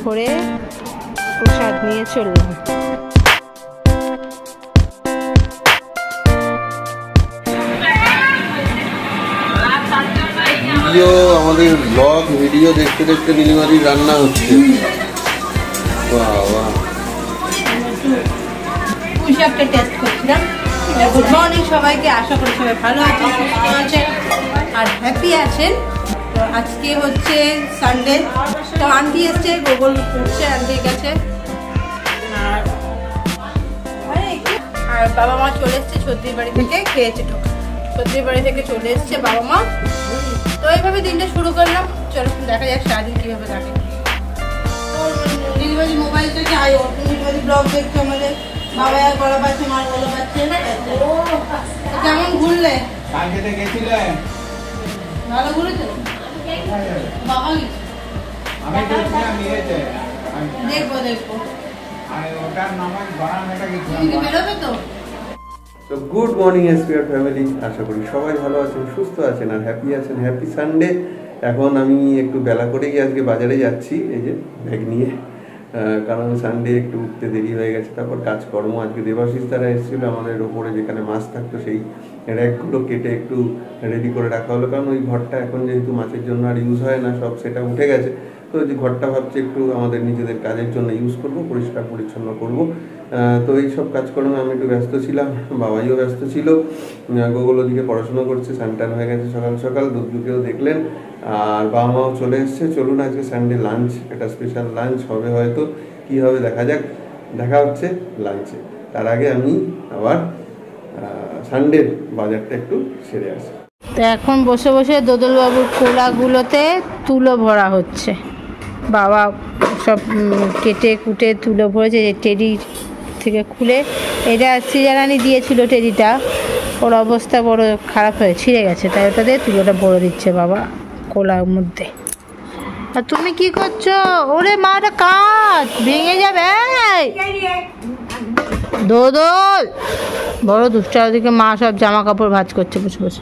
করে প্রসাদ নিয়ে চললাম। আমাদের ব্লগ ভিডিও দেখতে দেখতে নীলিমারি রান্না হচ্ছে। পুঁইশাকটা টেস্ট করছিলাম। গুড মর্নিং সবাইকে, আশা করি সবাই ভালো আছেন, সুস্থ আছেন আর হ্যাপি আছেন। তো আজকে হচ্ছে সানডে, তো আন্টি এসছে, গোগল করছে আন্টির কাছে, আর বাবা মা চলে এসছে ছত্রির বাড়ি থেকে, খেয়েছে টোকা ছত্রির বাড়ি থেকে চলে এসছে বাবা মা। তো এইভাবে দিনটা শুরু করলাম, চলো দেখা যাক সারাদিন কীভাবে কাটে। নীলিমারি মোবাইল থেকে নীলিমারি ব্লগ দেখছে আমাদের, বাবা গলা পাচ্ছে, মার গলা পাচ্ছে। কেমন ঘুরলে? ভালো ঘুরেছো? বাবা দেখবো দেখবো বেরোবে তো। তো গুড মর্নিং এসপিআর ফ্যামিলি, আশা করি সবাই ভালো আছেন, সুস্থ আছেন আর হ্যাপি আছেন। Happy Sunday. এখন আমি একটু বেলা করেই আজকে বাজারে যাচ্ছি, এই যে ব্যাগ নিয়ে, কারণ সানডে একটু উঠতে দেরি হয়ে গেছে। তারপর কাজকর্ম, আজকে দেবাশিস তারা এসেছিলো আমাদের ওপরে, যেখানে মাছ থাকতো সেই র্যাকগুলো কেটে একটু রেডি করে রাখা হলো, কারণ ওই ঘরটা এখন যেহেতু মাছের জন্য আর ইউজ হয় না, সব সেটা উঠে গেছে। তো যে ঘরটা ভাবছি একটু আমাদের নিজেদের কাজের জন্য ইউজ করব, পরিষ্কার পরিচ্ছন্ন করব। তো এই সব কাজকর্মে আমি একটু ব্যস্ত ছিলাম, বাবাইও ব্যস্ত ছিল। গোগল ওদিকে পড়াশোনা করছে, সানটান হয়ে গেছে সকাল সকাল, দুধুকেও দেখলেন, আর বাবা মাও চলে এসছে। চলুন আজকে সানডে লাঞ্চ, একটা স্পেশাল লাঞ্চ হবে, হয়তো কী হবে দেখা যাক, দেখা হচ্ছে লাঞ্চে। তার আগে আমি আবার সানডের বাজারটা একটু সেরে আসি। তো এখন বসে বসে দোদলবাবুর কোলাগুলোতে তুলো ভরা হচ্ছে। বাবা সব কেটে কুটে তুলো ভরেছে, যে টেডি থেকে খুলে, এটা সৃজারানি দিয়েছিল টেডিটা, ওর অবস্থা বড় খারাপ হয়ে ছিঁড়ে গেছে, তাই ওটা দিয়ে তুলোটা ভরে দিচ্ছে বাবা কোলার মধ্যে। আর তুমি কি করছো? ওরে মাটা কাজ ভেঙে যাবে। দোদল বড় দুষ্টা, ওদিকে মা সব জামা কাপড় ভাঁজ করছে বসে বসে।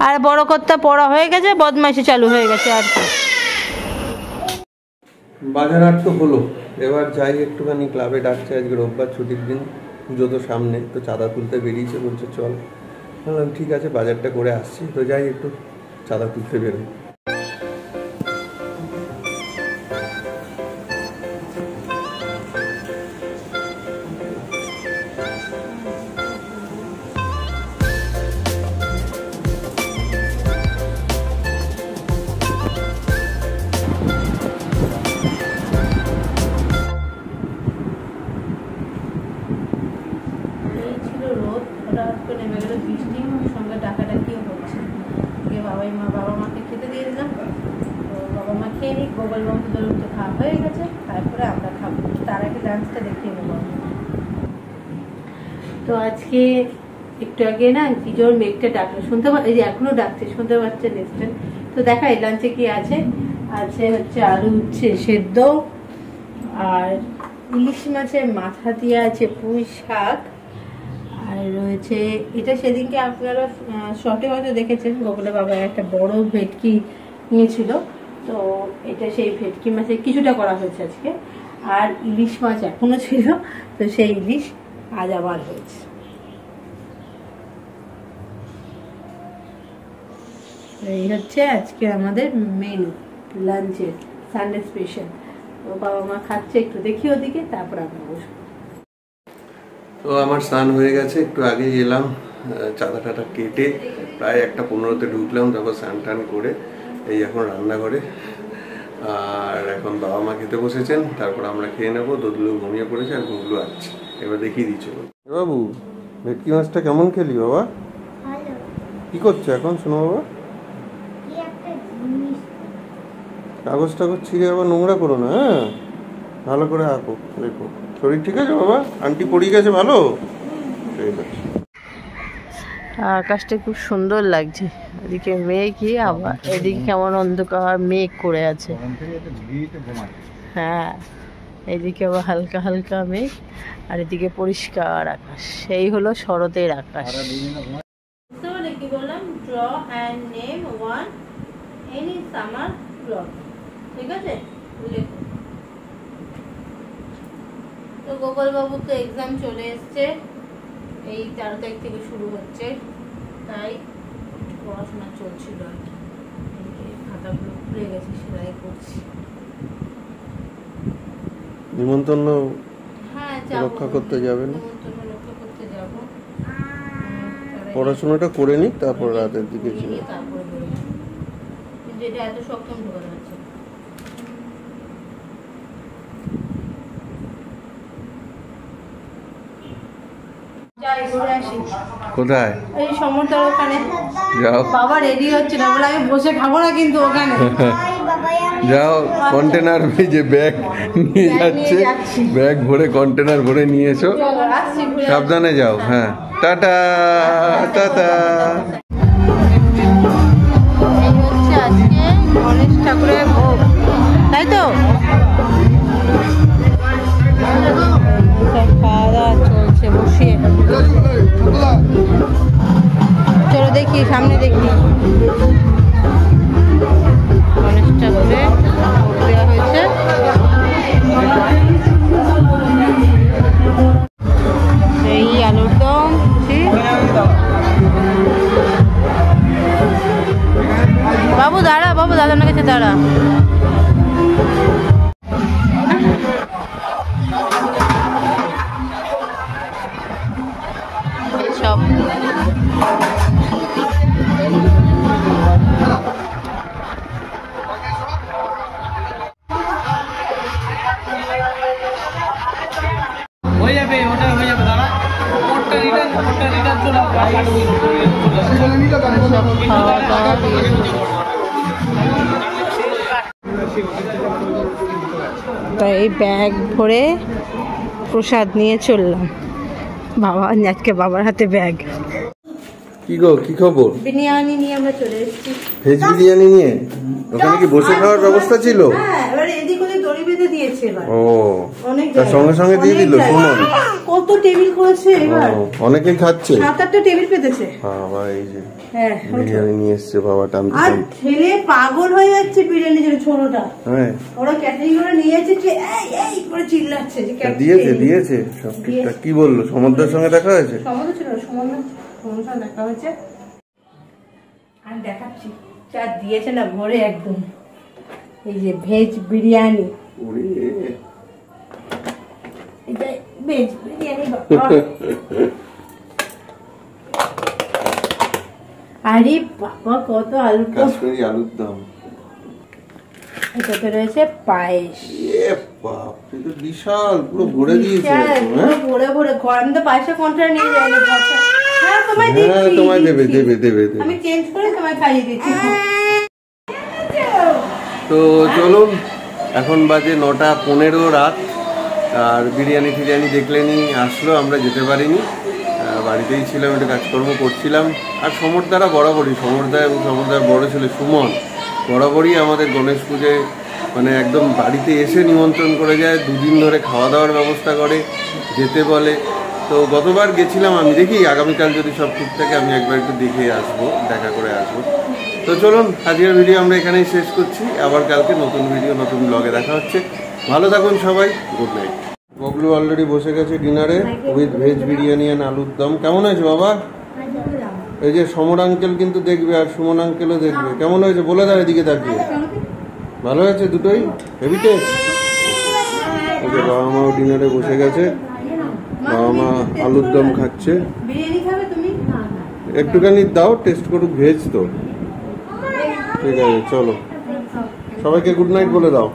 আর বড় কর্তা পড়া হয়ে গেছে, বদমাইশি চালু হয়ে গেছে। আর বাজার হাট তো হলো, এবার যাই একটুখানি ক্লাবে ডাকছে, আজকে রোববার ছুটির দিন, পুজো তো সামনে, তো চাঁদা তুলতে বেরিয়েছে, বলছে চল। বললাম ঠিক আছে, বাজারটা করে আসছি, তো যাই একটু চাঁদা তুলতে বেরোই। নেমে গেল বৃষ্টি, সঙ্গে ডাকাডাকিও হচ্ছে। বাবা মাকে খেতে দিয়ে দিলাম, তো বাবা মা খেয়ে নিক, গোগল বাবু ধরুন তো খাওয়া হয়ে গেছে, তারপরে আমরা খাবো। তার আগে লাঞ্চটা দেখিয়ে নেবো। তো আজকে একটু আগে না কি জোর মেঘটা ডাকলো, শুনতে এই যে এখনো ডাকছে, শুনতে পাচ্ছেন নিশ্চয়। তো দেখাই লাঞ্চে কি আছে। আছে হচ্ছে আলু উচ্ছে সেদ্ধ, আর ইলিশ মাছের মাথা দিয়ে আছে পুঁই শাক, আর রয়েছে এটা সেদিনকে আপনারা শর্টে হয়তো দেখেছেন, গোকুলের বাবা একটা বড় ভেটকি নিয়েছিল, তো এটা সেই ভেটকি মাছের কিছুটা করা হয়েছে আজকে। আর ইলিশ মাছ এখনো ছিল, তো সেই ইলিশ আজ আবার হয়েছে। এই হচ্ছে আজকে আমাদের মেনু লাঞ্চের, সানডে স্পেশাল। তো বাবা মা খাচ্ছে, একটু দেখি ওদিকে, তারপর আমরা বসবো। তো আমার স্নান হয়ে গেছে, একটু আগেই এলাম, চাঁদা টাটা কেটে প্রায় 1:15-তে ঢুকলাম, তারপর স্নান টান করে এই এখন রান্নাঘরে। আর এখন বাবা মা খেতে বসেছেন, তারপর আমরা খেয়ে নেবো। দুধলু ঘুমিয়ে পড়েছে আর গুগলু আসছে, এবার দেখিয়ে দিচ্ছিল। বাবু ভেটকি মাছটা কেমন খেলি বাবা? কি করছো এখন শোনো বাবা? কাগজ টাগজ ছিঁড়ে আবার নোংরা করো না, হ্যাঁ ভালো করে আঁকো। দেখো শরীর ঠিক আছে বাবা? আন্টি পড়ে গেছে ভালো? ঠিক আছে। আকাশটা খুব সুন্দর লাগছে, এদিকে মেঘই, আবার এদিকে কেমন অন্ধকার মেঘ করে আছে। হ্যাঁ, এদিকে আবার হালকা হালকা মেঘ, আর এদিকে পরিষ্কার আকাশ। সেই হলো শরতের আকাশ। কি বললাম, draw and name one any summer cloth, ঠিক আছে? তো গোপাল বাবুর তো এক্সাম চলে এসছে, এই 13 তারিখ থেকে শুরু হচ্ছে, তাই পড়াশোনা চলছিল আর কি। খাতাগুলো খুলে গেছে, সেলাই করছি। নিমন্ত্রণ হ্যাঁ রক্ষা করতে যাবেন, নিমন্ত্রণ রক্ষা করতে যাব। পড়াশোনাটা করে নিক, তারপর রাতের দিকে তারপরে বেরোবো। কিন্তু এটা এত সক্ষম ঢোকানো হচ্ছে। কোথায়? এই সমুদ্রের ওখানে যাও। বাবা রেডি হচ্ছে না বলে আমি বসে খাবো না কিন্তু ওখানে। যাও, কন্টেনার যে ব্যাগ নিয়ে যাচ্ছে, ব্যাগ ভরে কন্টেনার ভরে নিয়ে এসো, সাবধানে যাও। হ্যাঁ, টাটা টাটা। এই হচ্ছে আজকে গণেশ ঠাকুরের ভোগ, তাই তো? খাওয়া দাওয়া চলছে বসিয়ে। চলো দেখি, সামনে দেখি। গণেশ ঠাকুরে ভোগ দেওয়া হয়েছে। এই আলুর দম, বাবু দাঁড়া, বাবু দাদার কাছে দাঁড়া। সব হয়ে যাবে, ওটা হয়ে যাবে দাদা। ওটা রিটার্ন চলে খাওয়া দাওয়া তাই এই ব্যাগ ভরে প্রসাদ নিয়ে চললাম। বাবা আজকে বাবার হাতে ব্যাগ। কি গো, কি খবর? বিরিয়ানি নিয়ে আমরা চলে এসেছি। ভেজ বিরিয়ানি নিয়ে? ওখানে কি বসে খাওয়ার ব্যবস্থা ছিল? হ্যাঁ, এবারে এদিক ওদিক দড়ি বেঁধে দিয়েছে এবার। ও, অনেক তার সঙ্গে সঙ্গে দিয়ে দিল। সুমন কত টেবিল করেছে এবার, অনেকেই খাচ্ছে। 7-8টা টেবিল পেতেছে। বাবা, এই যে হ্যাঁ, বিরিয়ানি নিয়ে এসছে বাবা, টানতে আর টানতে। ছেলে পাগল হয়ে যাচ্ছে বিরিয়ানি জন্য, ছোটটা। হ্যাঁ, ওরা ক্যাটারিং করে নিয়ে যাচ্ছে, যে এই এই করে চিল্লাচ্ছে যে দিয়েছে দিয়েছে সব ঠিকঠাক। কি বললো? সমুদ্রের সঙ্গে দেখা হয়েছে? সমুদ্র ছিল, সমুদ্র দেখা হয়েছে। আর দেখাচ্ছি যা দিয়েছে না ভরে একদম। এই যে ভেজ বিরিয়ানি, এটা ভেজ বিরিয়ানি। আরে বাবা, কত আলু, কাশ্মীরি আলুর দম। এটাতে রয়েছে পায়েস। এ বাপ, এটা বিশাল, পুরো ভরে দিয়েছে। পুরো ভরে ভরে। আমি তো পায়েসের কন্ট্রা নিয়ে যাইনি। হ্যাঁ, তোমায় দিচ্ছি। হ্যাঁ, তোমায় দেবে দেবে দেবে দেবে। আমি চেঞ্জ করে তোমায় খাইয়ে দিচ্ছি। তো চলুন, এখন বাজে 9:15 রাত। আর বিরিয়ানি ফিরিয়ানি দেখলেনি, আসলো, আমরা যেতে পারিনি, বাড়িতেই ছিলাম, একটু কাজকর্ম করছিলাম। আর সমরদারা বরাবরই, সমরদা এবং সমরদার বড় ছেলে সুমন বরাবরই আমাদের গণেশ পুজোয় মানে একদম বাড়িতে এসে নিমন্ত্রণ করে যায়, 2 দিন ধরে খাওয়া দাওয়ার ব্যবস্থা করে, যেতে বলে। তো গতবার গেছিলাম আমি, দেখি আগামীকাল যদি সব ঠিক থাকে আমি একবার একটু দেখে আসবো, দেখা করে আসবো। তো চলুন, আজকের ভিডিও আমরা এখানেই শেষ করছি। আবার কালকে নতুন ভিডিও, নতুন ব্লগে দেখা হচ্ছে। ভালো থাকুন সবাই, গুড নাইট। ববলু অলরেডি বসে গেছে ডিনারে উইথ ভেজ বিরিয়ানি আর আলুর দম। কেমন হয়েছে বাবা? এই যে সমর আঙ্কেল কিন্তু দেখবে, আর সুমন আঙ্কেলও দেখবে। কেমন হয়েছে বলে দাও এদিকে তাকিয়ে। ভালো হয়েছে দুটোই, হেভি টেস্ট। এই যে বাবা মাও ডিনারে বসে গেছে, বাবা মা আলুর দম খাচ্ছে। বিরিয়ানি খাবে তুমি? একটুখানি দাও, টেস্ট করুক, ভেজ তো। ঠিক আছে, চলো সবাইকে গুড নাইট বলে দাও।